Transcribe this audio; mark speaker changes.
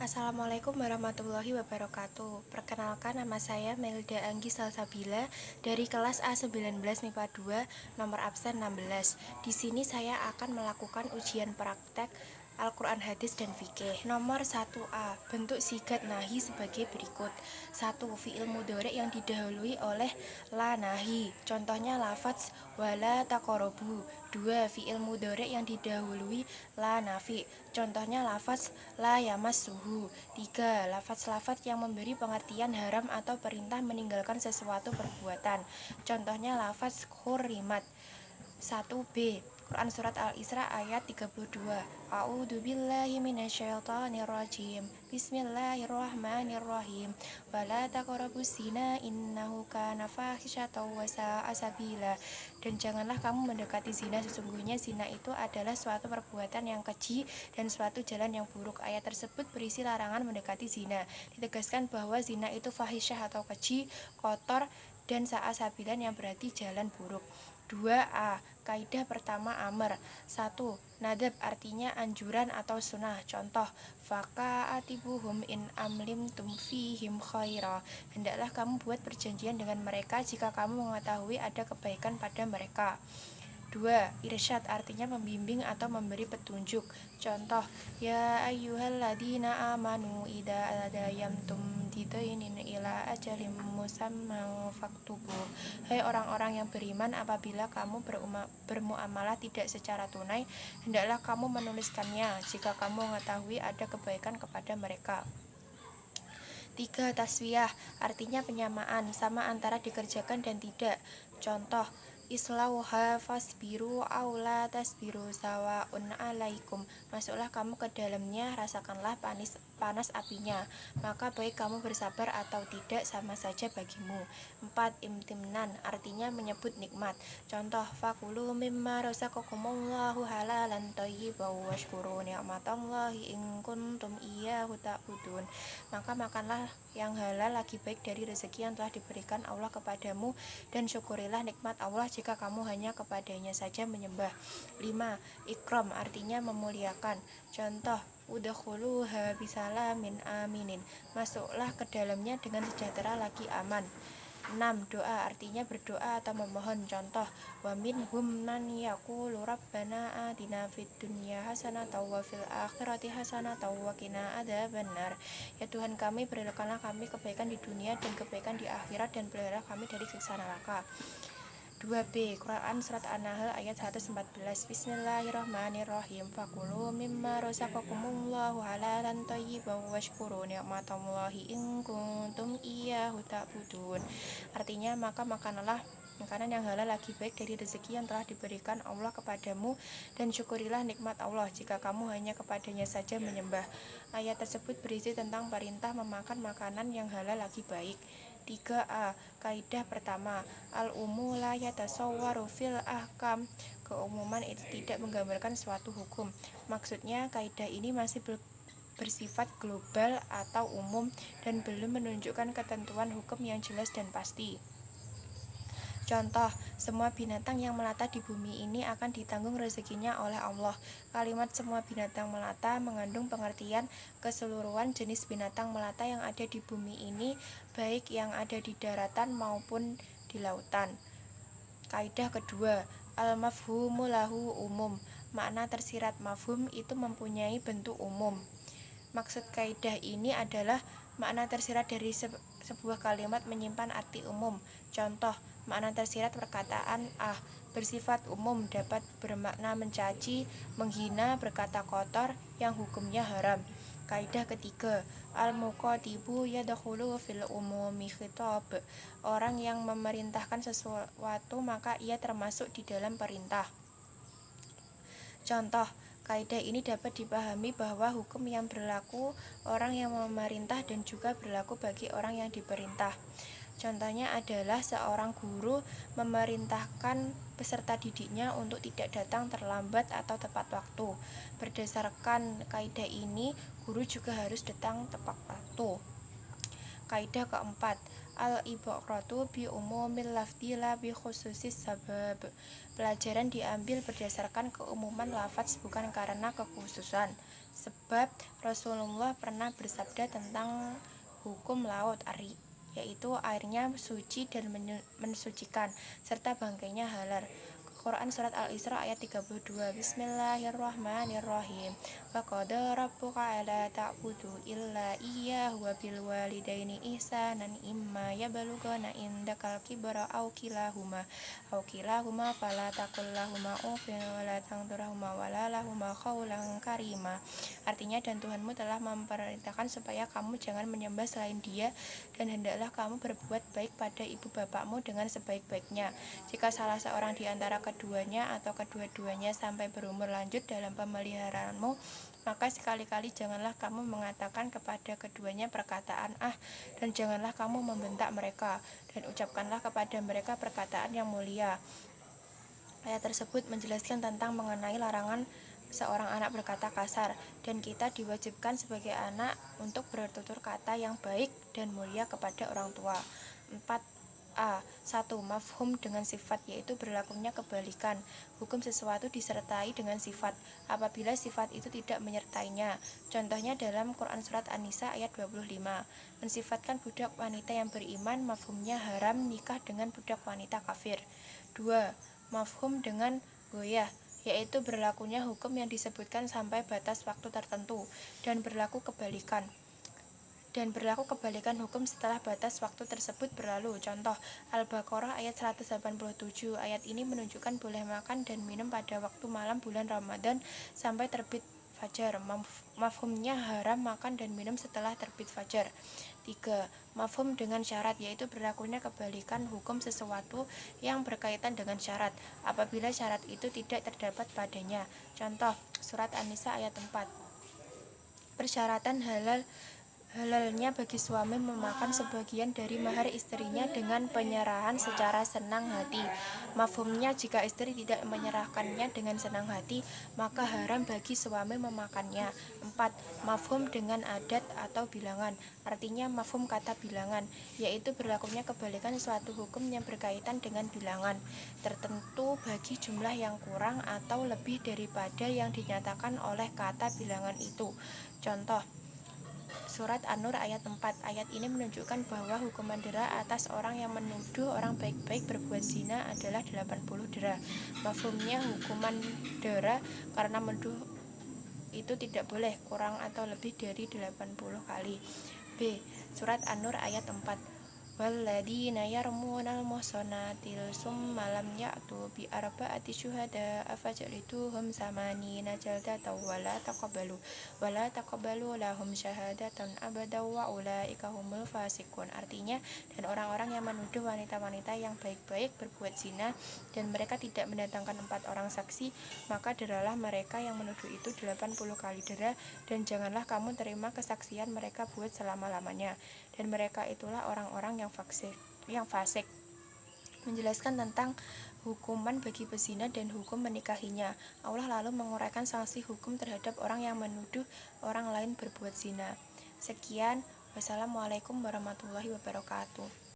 Speaker 1: Assalamualaikum warahmatullahi wabarakatuh. Perkenalkan, nama saya Melda Anggi Salsabila dari kelas A19 MIPA 2, nomor absen 16. Di sini saya akan melakukan ujian praktek Al-Quran Hadis dan Fikih. Nomor 1A, bentuk sigat nahi sebagai berikut. 1. Fi'il mudhari yang didahului oleh la nahi. Contohnya lafaz wala taqorobu. 2. Fi'il mudhari yang didahului la nafi. Contohnya lafaz la yamassuhu. 3. Lafaz-lafaz yang memberi pengertian haram atau perintah meninggalkan sesuatu perbuatan. Contohnya lafaz hurrimat. 1b. Quran Surat Al-Isra ayat 32. A'udzubillahi minasyaitonirrajim. Bismillahirrahmanirrahim. Wala taqrabuz zina innahu kana fahisyatan wa sa'a sabila. Dan janganlah kamu mendekati zina, sesungguhnya zina itu adalah suatu perbuatan yang keji dan suatu jalan yang buruk. Ayat tersebut berisi larangan mendekati zina. Ditegaskan bahwa zina itu fahisyah atau keji, kotor, dan sa'a sabilan yang berarti jalan buruk. 2a. Kaidah pertama amr. 1. Nadab artinya anjuran atau sunnah. Contoh, fakaatibuhum in amlimtum fihim khaira. Hendaklah kamu buat perjanjian dengan mereka jika kamu mengetahui ada kebaikan pada mereka. 2. Irsyad artinya membimbing atau memberi petunjuk. Contoh, ya ayyuhalladzina amanu idza adayamtum didainin ila ajalim musamman faktubu. Hai orang-orang yang beriman, apabila kamu bermuamalah tidak secara tunai, hendaklah kamu menuliskannya jika kamu mengetahui ada kebaikan kepada mereka. 3. Taswiyah artinya penyamaan, sama antara dikerjakan dan tidak. Contoh, islauha fasbiru aula tasbiru sawaun alaikum. Masuklah kamu ke dalamnya, rasakanlah panas apinya, maka baik kamu bersabar atau tidak sama saja bagimu. 4. Imtimnan artinya menyebut nikmat. Contoh, fakulu mimma razaqakumullahu halalan thayyiban washkuru ni'matallahi in kuntum iyyahu ta'budun. Maka makanlah yang halal lagi baik dari rezeki yang telah diberikan Allah kepadamu, dan syukurilah nikmat Allah jika kamu hanya kepadanya saja menyembah. 5. Ikram artinya memuliakan. Contoh, udkhuluha bisalamin aminin. Masuklah ke dalamnya dengan sejahtera lagi aman. 6. Doa artinya berdoa atau memohon. Contoh, wa minhum man yaqulu rabbana atina fid dunya hasanatan wa fil akhirati hasanatan wa qina adzabannar. Ya Tuhan kami, berikanlah kami kebaikan di dunia dan kebaikan di akhirat, dan pelihara kami dari siksa neraka. 2b. Quran Surat An-Nahl ayat 114. Bismillahirrahmanirrahim. Fakulu mimma razaqakumullahu halalan thayyiban washkuru ni'matallahi in kuntum iyyahu ta'budun. Artinya, maka makanlah makanan yang halal lagi baik dari rezeki yang telah diberikan Allah kepadamu, dan syukurilah nikmat Allah jika kamu hanya kepadanya saja menyembah. Ayat tersebut berisi tentang perintah memakan makanan yang halal lagi baik. 3a. Kaidah pertama, al-umu la yatasawwaru fil ahkam. Keumuman itu tidak menggambarkan suatu hukum. Maksudnya, kaidah ini masih bersifat global atau umum dan belum menunjukkan ketentuan hukum yang jelas dan pasti. Contoh, semua binatang yang melata di bumi ini akan ditanggung rezekinya oleh Allah. Kalimat semua binatang melata mengandung pengertian keseluruhan jenis binatang melata yang ada di bumi ini, baik yang ada di daratan maupun di lautan. Kaidah kedua, al-mafhumu lahu umum. Makna tersirat mafhum itu mempunyai bentuk umum. Maksud kaidah ini adalah makna tersirat dari sebuah kalimat menyimpan arti umum. Contoh, makna tersirat perkataan bersifat umum dapat bermakna mencaci, menghina, berkata kotor yang hukumnya haram. Kaidah ketiga, al-muqatibu yadkhulu fil umumi khitab. Orang yang memerintahkan sesuatu maka ia termasuk di dalam perintah. Contoh, kaidah ini dapat dipahami bahwa hukum yang berlaku orang yang memerintah dan juga berlaku bagi orang yang diperintah. Contohnya adalah seorang guru memerintahkan peserta didiknya untuk tidak datang terlambat atau tepat waktu. Berdasarkan kaidah ini, guru juga harus datang tepat waktu. Kaidah keempat, al-ibratu bi umumil lafzi la bi khususis sabab. Pelajaran diambil berdasarkan keumuman lafaz bukan karena kekhususan Sebab Rasulullah pernah bersabda tentang hukum laut ari, yaitu airnya suci dan mensucikan, serta bangkainya halal. Quran Surat Al-Isra ayat 32. Bismillahirrahmanirrahim. Wa qada rabbuka alla ta'budu illa iyyahu wa bil walidaini ihsanan imma yablughana indakal kibara aw kilahuma fala taqul lahuma uffin wa la tanharhuma wa la lahuma qawlan karima. Artinya, dan Tuhanmu telah memerintahkan supaya kamu jangan menyembah selain Dia, dan hendaklah kamu berbuat baik pada ibu bapakmu dengan sebaik-baiknya. Jika salah seorang di antara keduanya atau kedua-duanya sampai berumur lanjut dalam pemeliharaanmu, maka sekali-kali janganlah kamu mengatakan kepada keduanya perkataan "ah", dan janganlah kamu membentak mereka, dan ucapkanlah kepada mereka perkataan yang mulia. Ayat tersebut menjelaskan tentang mengenai larangan seorang anak berkata kasar, dan kita diwajibkan sebagai anak untuk bertutur kata yang baik dan mulia kepada orang tua. 4a. 1. Mafhum dengan sifat, yaitu berlakunya kebalikan. Hukum sesuatu disertai dengan sifat apabila sifat itu tidak menyertainya. Contohnya dalam Quran Surat An-Nisa ayat 25. Mensifatkan budak wanita yang beriman, mafhumnya haram nikah dengan budak wanita kafir. 2. Mafhum dengan goyah, yaitu berlakunya hukum yang disebutkan sampai batas waktu tertentu, dan berlaku kebalikan hukum setelah batas waktu tersebut berlalu. Contoh, Al-Baqarah ayat 187. Ayat ini menunjukkan boleh makan dan minum pada waktu malam bulan Ramadan sampai terbit fajar. Mafhumnya haram makan dan minum setelah terbit fajar. 3. Mafhum dengan syarat, yaitu berlakunya kebalikan hukum sesuatu yang berkaitan dengan syarat apabila syarat itu tidak terdapat padanya. Contoh, Surat An-Nisa ayat 4. Persyaratan halalnya bagi suami memakan sebagian dari mahar istrinya dengan penyerahan secara senang hati. Mafhumnya, jika istri tidak menyerahkannya dengan senang hati, maka haram bagi suami memakannya. 4. Mafhum dengan adat atau bilangan. Artinya mafhum kata bilangan, yaitu berlakunya kebalikan suatu hukum yang berkaitan dengan bilangan tertentu bagi jumlah yang kurang atau lebih daripada yang dinyatakan oleh kata bilangan itu. Contoh, Surat An-Nur ayat 4. Ayat ini menunjukkan bahwa hukuman dera atas orang yang menuduh orang baik-baik berbuat zina adalah 80 dera. Mafhumnya hukuman dera karena menuduh itu tidak boleh kurang atau lebih dari 80 kali. B. Surat An-Nur ayat 4. Walladzina yarmunal muhsanatil summa lam ya'tu bi arba'ati syuhada afajliduhum samanina jaldatan wala taqabbalu lahum syahadatan abada wa ulaika humul fasiqun. Artinya, dan orang-orang yang menuduh wanita-wanita yang baik-baik berbuat zina dan mereka tidak mendatangkan 4 orang saksi, maka deralah mereka yang menuduh itu 80 kali dera, dan janganlah kamu terima kesaksian mereka buat selama-lamanya, dan mereka itulah orang-orang yang fasik. Menjelaskan tentang hukuman bagi pezina dan hukum menikahinya. Allah lalu menguraikan sanksi hukum terhadap orang yang menuduh orang lain berbuat zina. Sekian, wassalamualaikum warahmatullahi wabarakatuh.